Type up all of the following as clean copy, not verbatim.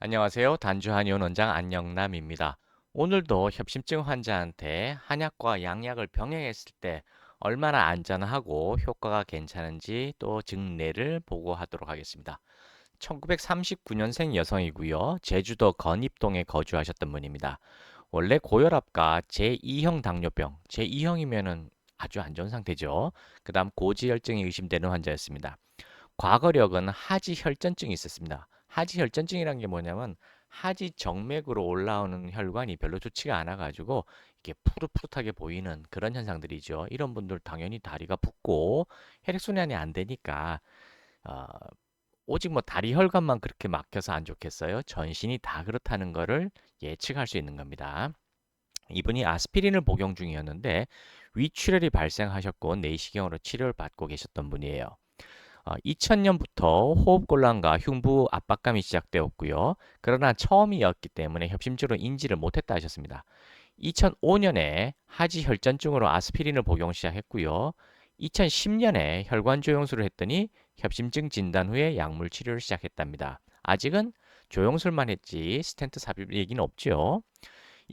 안녕하세요. 단주 한의원 원장 안영남입니다. 오늘도 협심증 환자한테 한약과 양약을 병행했을 때 얼마나 안전하고 효과가 괜찮은지 또 증례를 보고하도록 하겠습니다. 1939년생 여성이고요. 제주도 건입동에 거주하셨던 분입니다. 원래 고혈압과 제2형 당뇨병, 제2형이면은 아주 안 좋은 상태죠. 그다음 고지혈증이 의심되는 환자였습니다. 과거력은 하지 혈전증이 있었습니다. 하지 혈전증이란 게 뭐냐면 하지 정맥으로 올라오는 혈관이 별로 좋지가 않아 가지고 이게 푸릇푸릇하게 보이는 그런 현상들이죠. 이런 분들 당연히 다리가 붓고 혈액순환이 안 되니까 어, 오직 뭐 다리 혈관만 그렇게 막혀서 안 좋겠어요? 전신이 다 그렇다는 거를 예측할 수 있는 겁니다. 이분이 아스피린을 복용 중이었는데 위출혈이 발생하셨고 내시경으로 치료를 받고 계셨던 분이에요. 2000년부터 호흡곤란과 흉부 압박감이 시작되었고요. 그러나 처음이었기 때문에 협심증으로 인지를 못했다 하셨습니다. 2005년에 하지 혈전증으로 아스피린을 복용 시작했고요. 2010년에 혈관 조영술을 했더니 협심증 진단 후에 약물 치료를 시작했답니다. 아직은 조영술만 했지 스텐트 삽입 얘기는 없죠.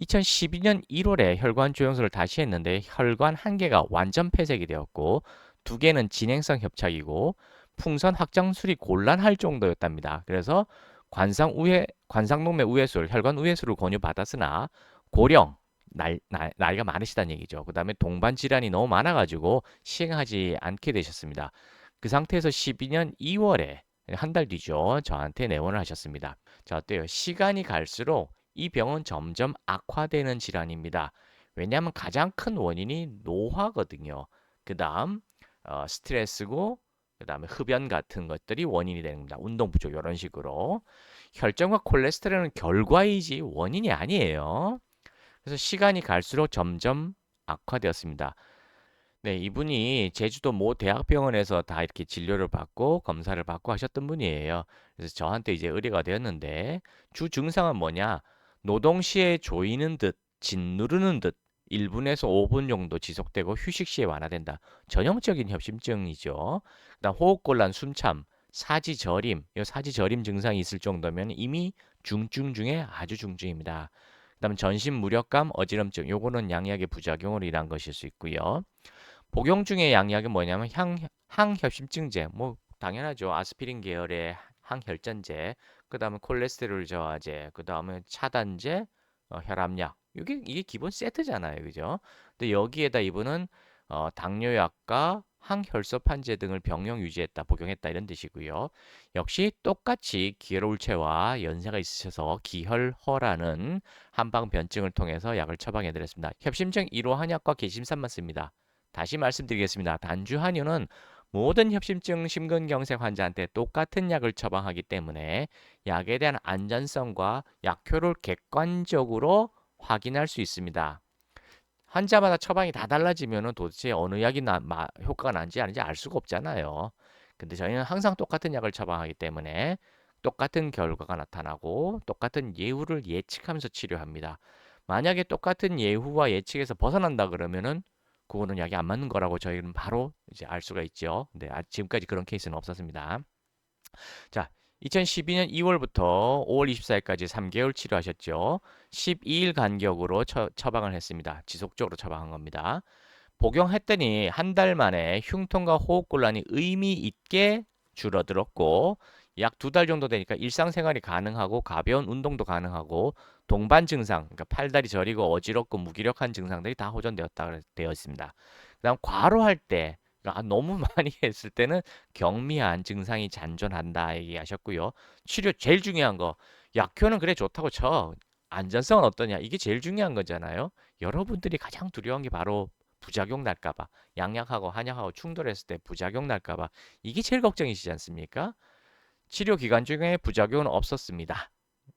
2012년 1월에 혈관 조영술을 다시 했는데 혈관 한 개가 완전 폐색이 되었고 두 개는 진행성 협착이고 풍선 확장술이 곤란할 정도였답니다. 그래서 관상동맥 우회술, 혈관 우회술을 권유받았으나 고령, 나이가 많으시다는 얘기죠. 그 다음에 동반 질환이 너무 많아가지고 시행하지 않게 되셨습니다. 그 상태에서 12년 2월에 한 달 뒤죠. 저한테 내원을 하셨습니다. 자, 어때요? 시간이 갈수록 이 병은 점점 악화되는 질환입니다. 왜냐하면 가장 큰 원인이 노화거든요. 그 다음 스트레스고 그 다음에 흡연 같은 것들이 원인이 됩니다. 운동 부족 이런 식으로. 혈전과 콜레스테롤은 결과이지 원인이 아니에요. 그래서 시간이 갈수록 점점 악화되었습니다. 네, 이분이 제주도 모 대학병원에서 다 이렇게 진료를 받고 검사를 받고 하셨던 분이에요. 그래서 저한테 이제 의뢰가 되었는데 주 증상은 뭐냐? 노동 시에 조이는 듯, 짓누르는 듯 1분에서 5분 정도 지속되고 휴식 시에 완화된다. 전형적인 협심증이죠. 그다음 호흡곤란, 숨참, 사지저림, 이 사지저림 증상이 있을 정도면 이미 중증 중에 아주 중증입니다. 그다음 전신 무력감, 어지럼증, 요거는 양약의 부작용으로 인한 것일 수 있고요. 복용 중에 양약은 뭐냐면 항협심증제, 뭐 당연하죠. 아스피린 계열의 항혈전제, 그 다음에 콜레스테롤 저하제, 그 다음에 차단제, 혈압약. 이게 기본 세트잖아요, 그죠? 근데 여기에다 이분은 당뇨약과 항혈소판제 등을 병용 유지했다, 복용했다 이런 뜻이고요. 역시 똑같이 기혈울체와 연세가 있으셔서 기혈허라는 한방변증을 통해서 약을 처방해드렸습니다. 협심증 1호 한약과 개심산만 씁니다. 다시 말씀드리겠습니다. 단주 한의원은 모든 협심증 심근경색 환자한테 똑같은 약을 처방하기 때문에 약에 대한 안전성과 약효를 객관적으로 확인할 수 있습니다. 환자마다 처방이 다 달라지면 도대체 어느 약이 효과가 난지 아닌지 알 수가 없잖아요. 근데 저희는 항상 똑같은 약을 처방하기 때문에 똑같은 결과가 나타나고 똑같은 예후를 예측하면서 치료합니다. 만약에 똑같은 예후와 예측에서 벗어난다 그러면은 그거는 약이 안 맞는 거라고 저희는 바로 이제 알 수가 있죠. 근데 지금까지 그런 케이스는 없었습니다. 자, 2012년 2월부터 5월 24일까지 3개월 치료하셨죠. 12일 간격으로 처방을 했습니다. 지속적으로 처방한 겁니다. 복용했더니 한 달 만에 흉통과 호흡곤란이 의미 있게 줄어들었고 약 두 달 정도 되니까 일상생활이 가능하고 가벼운 운동도 가능하고 동반 증상, 그러니까 팔다리 저리고 어지럽고 무기력한 증상들이 다 호전되었다 되어 있습니다. 그다음 과로할 때 너무 많이 했을 때는 경미한 증상이 잔존한다 얘기하셨고요. 치료 제일 중요한 거 약효는 그래 좋다고 쳐. 안전성은 어떠냐? 이게 제일 중요한 거잖아요. 여러분들이 가장 두려운 게 바로 부작용 날까봐 양약하고 한약하고 충돌했을 때 부작용 날까봐 이게 제일 걱정이시지 않습니까? 치료 기간 중에 부작용은 없었습니다.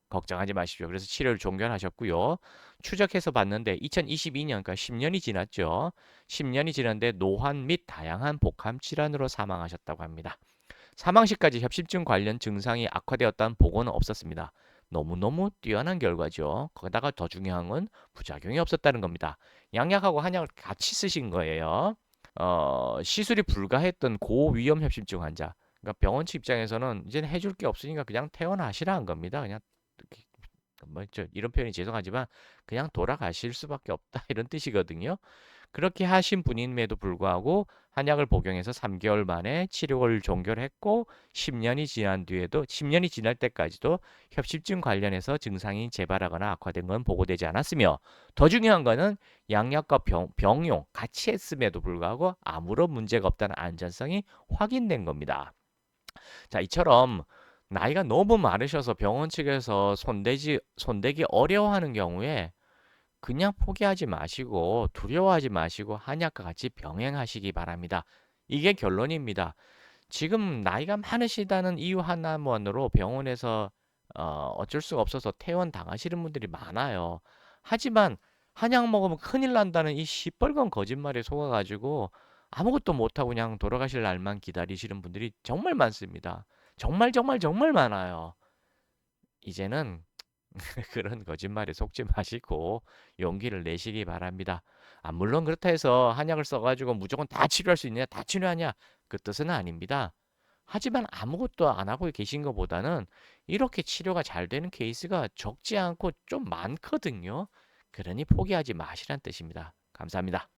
걱정하지 마십시오. 그래서 치료를 종결하셨고요. 추적해서 봤는데 2022년, 그러니까 10년이 지났죠. 10년이 지났는데 노환 및 다양한 복합 질환으로 사망하셨다고 합니다. 사망 시까지 협심증 관련 증상이 악화되었다는 보고는 없었습니다. 너무너무 뛰어난 결과죠. 거기다가 더 중요한 건 부작용이 없었다는 겁니다. 양약하고 한약을 같이 쓰신 거예요. 시술이 불가했던 고위험 협심증 환자. 그러니까 병원 측 입장에서는 이제는 해줄 게 없으니까 그냥 퇴원하시라 한 겁니다. 그냥 이런 표현이 죄송하지만 그냥 돌아가실 수밖에 없다 이런 뜻이거든요. 그렇게 하신 분임에도 불구하고 한약을 복용해서 3개월 만에 치료를 종결했고 10년이 지난 뒤에도 10년이 지날 때까지도 협심증 관련해서 증상이 재발하거나 악화된 건 보고되지 않았으며 더 중요한 거는 양약과 병용 같이 했음에도 불구하고 아무런 문제가 없다는 안전성이 확인된 겁니다. 자, 이처럼 나이가 너무 많으셔서 병원 측에서 손대기 어려워하는 경우에 그냥 포기하지 마시고 두려워하지 마시고 한약과 같이 병행하시기 바랍니다. 이게 결론입니다. 지금 나이가 많으시다는 이유 하나만으로 병원에서 어쩔 수가 없어서 퇴원 당하시는 분들이 많아요. 하지만 한약 먹으면 큰일 난다는 이 시뻘건 거짓말에 속아가지고 아무것도 못하고 그냥 돌아가실 날만 기다리시는 분들이 정말 많습니다. 정말 정말 정말 많아요. 이제는 그런 거짓말에 속지 마시고 용기를 내시기 바랍니다. 물론 그렇다 해서 한약을 써가지고 무조건 다 치료할 수 있느냐, 다 치료하냐, 그 뜻은 아닙니다. 하지만 아무것도 안 하고 계신 것보다는 이렇게 치료가 잘 되는 케이스가 적지 않고 좀 많거든요. 그러니 포기하지 마시란 뜻입니다. 감사합니다.